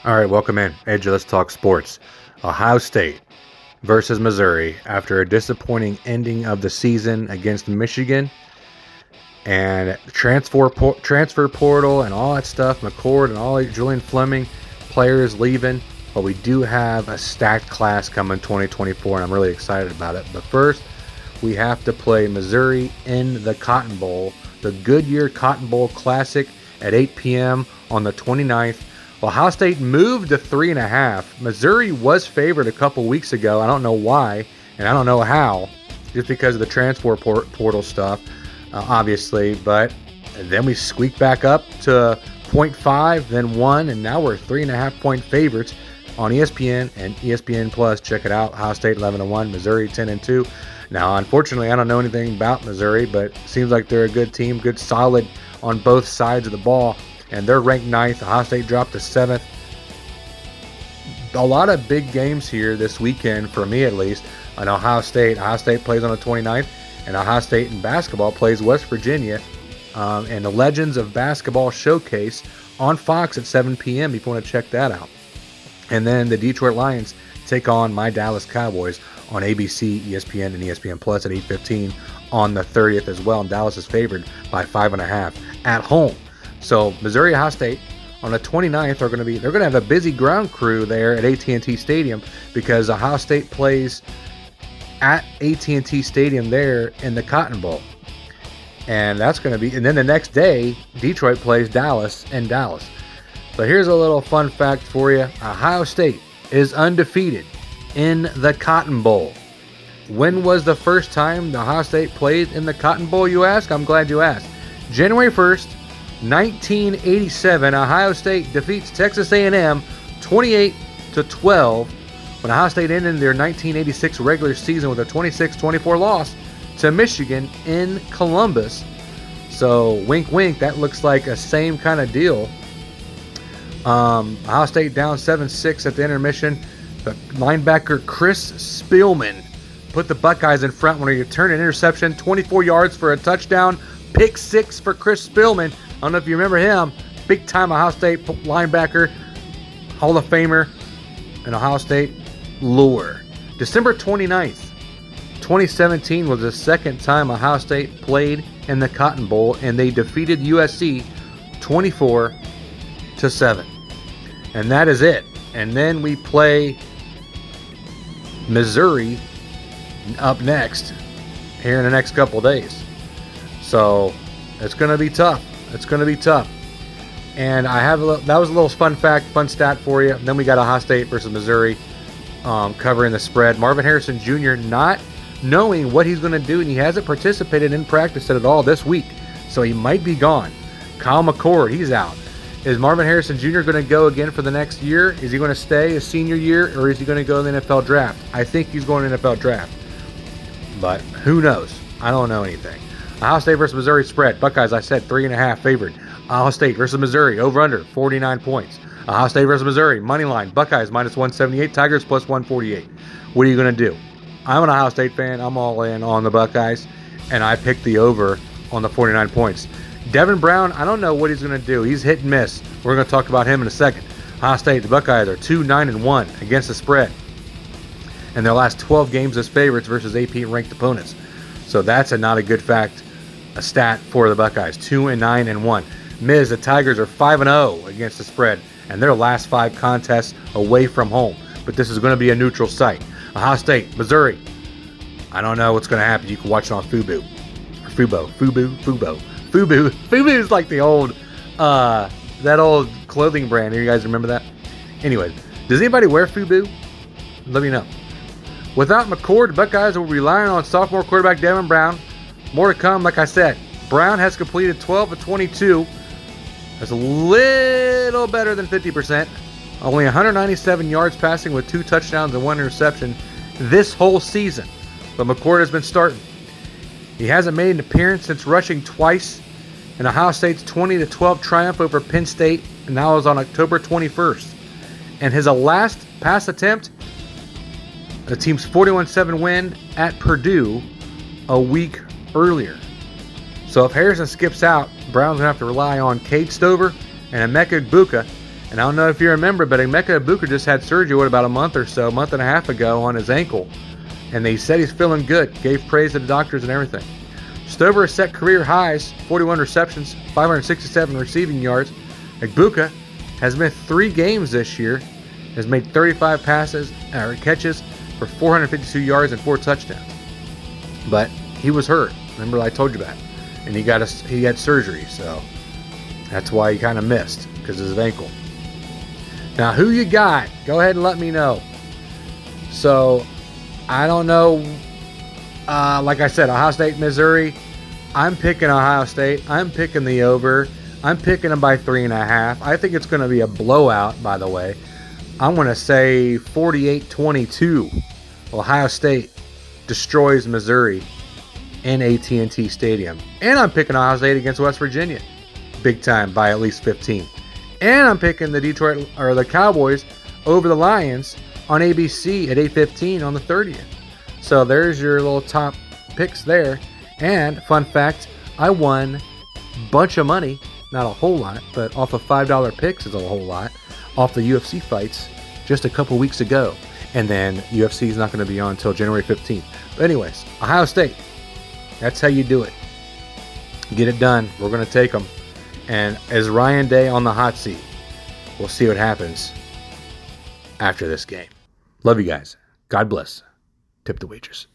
All right, welcome in. AJ, let's talk sports. Ohio State versus Missouri after a disappointing ending of the season against Michigan and transfer portal and all that stuff, McCord and all that, Julian Fleming, players leaving. But we do have a stacked class coming 2024, and I'm really excited about it. But first, we have to play Missouri in the Cotton Bowl, the Goodyear Cotton Bowl Classic at 8 p.m. on the 29th. Ohio State moved to 3.5. Missouri was favored a couple weeks ago. I don't know why, and I don't know how, just because of the transfer portal stuff, obviously. But then we squeaked back up to 0.5, then 1, and now we're 3.5 point favorites on ESPN and ESPN Plus. Check it out. Ohio State 11-1, Missouri 10-2. Now, unfortunately, I don't know anything about Missouri, but it seems like they're a good team, good solid on both sides of the ball. And they're ranked 9th. Ohio State dropped to 7th. A lot of big games here this weekend, for me at least, on Ohio State. Ohio State plays on the 29th, and Ohio State in basketball plays West Virginia. And the Legends of Basketball Showcase on Fox at 7 p.m. if you want to check that out. And then the Detroit Lions take on my Dallas Cowboys on ABC, ESPN, and ESPN Plus at 8:15 on the 30th as well. And Dallas is favored by 5.5 at home. So Missouri, Ohio State on the 29th they're going to have a busy ground crew there at AT&T Stadium, because Ohio State plays at AT&T Stadium there in the Cotton Bowl. And that's going to be, and then the next day Detroit plays Dallas in Dallas. So here's a little fun fact for you. Ohio State is undefeated in the Cotton Bowl. When was the first time the Ohio State played in the Cotton Bowl, you ask? I'm glad you asked. January 1st, 1987, Ohio State defeats Texas A&M 28-12 when Ohio State ended their 1986 regular season with a 26-24 loss to Michigan in Columbus. So wink wink, that looks like a same kind of deal. Ohio State down 7-6 at the intermission. The linebacker Chris Spielman put the Buckeyes in front when he returned an interception, 24 yards for a touchdown, pick 6 for Chris Spielman. I don't know if you remember him, big time Ohio State linebacker, Hall of Famer, and Ohio State lure. December 29th, 2017 was the second time Ohio State played in the Cotton Bowl, and they defeated USC 24-7. And that is it. And then we play Missouri up next here in the next couple of days. So it's going to be tough. It's going to be tough. And that was a little fun stat for you. And then we got Ohio State versus Missouri covering the spread. Marvin Harrison Jr. not knowing what he's going to do, and he hasn't participated in practice at all this week, so he might be gone. Kyle McCord, he's out. Is Marvin Harrison Jr. going to go again for the next year? Is he going to stay his senior year, or is he going to go to the NFL draft? I think he's going to the NFL draft, but who knows? I don't know anything. Ohio State versus Missouri spread. Buckeyes, I said 3.5 favored. Ohio State versus Missouri, over under 49 points. Ohio State versus Missouri, money line. Buckeyes minus 178, Tigers plus 148. What are you going to do? I'm an Ohio State fan. I'm all in on the Buckeyes, and I picked the over on the 49 points. Devin Brown, I don't know what he's going to do. He's hit and miss. We're going to talk about him in a second. Ohio State, the Buckeyes are 2-9-1 against the spread in their last 12 games as favorites versus AP-ranked opponents. So that's not a good stat for the Buckeyes. 2-9-1. Miz, the Tigers are 5-0 against the spread and their last 5 contests away from home. But this is going to be a neutral site. Ohio State, Missouri. I don't know what's going to happen. You can watch it on Fubo. Or Fubo. Fubo is like the old, that old clothing brand. You guys remember that? Anyway, does anybody wear Fubo? Let me know. Without McCord, the Buckeyes will be relying on sophomore quarterback Devin Brown. More to come, like I said. Brown has completed 12 of 22. That's a little better than 50%. Only 197 yards passing with 2 touchdowns and 1 interception this whole season. But McCord has been starting. He hasn't made an appearance since rushing twice in Ohio State's 20-12 triumph over Penn State, and that was on October 21st. And his last pass attempt, the team's 41-7 win at Purdue a week earlier. So if Harrison skips out, Brown's going to have to rely on Cade Stover and Emeka Egbuka. And I don't know if you remember, but Emeka Egbuka just had surgery, about a month and a half ago on his ankle. And they said he's feeling good. Gave praise to the doctors and everything. Stover set career highs, 41 receptions, 567 receiving yards. Egbuka has missed 3 games this year, has made 35 catches for 452 yards and 4 touchdowns. But he was hurt. Remember I told you that. And he had surgery, so that's why he kind of missed, because of his ankle. Now, who you got? Go ahead and let me know. So, I don't know. Like I said, Ohio State, Missouri. I'm picking Ohio State. I'm picking the over. I'm picking them by 3.5. I think it's going to be a blowout, by the way. I'm going to say 48-22. Ohio State destroys Missouri in AT&T Stadium. And I'm picking Ohio State against West Virginia. Big time by at least 15. And I'm picking the Cowboys over the Lions on ABC at 8:15 on the 30th. So there's your little top picks there. And fun fact, I won a bunch of money, not a whole lot, but off of $5 picks is a whole lot, off the UFC fights just a couple weeks ago. And then UFC is not going to be on until January 15th. But anyways, Ohio State, that's how you do it. Get it done. We're going to take them. And as Ryan Day on the hot seat, we'll see what happens after this game. Love you guys. God bless. Tip the waitress.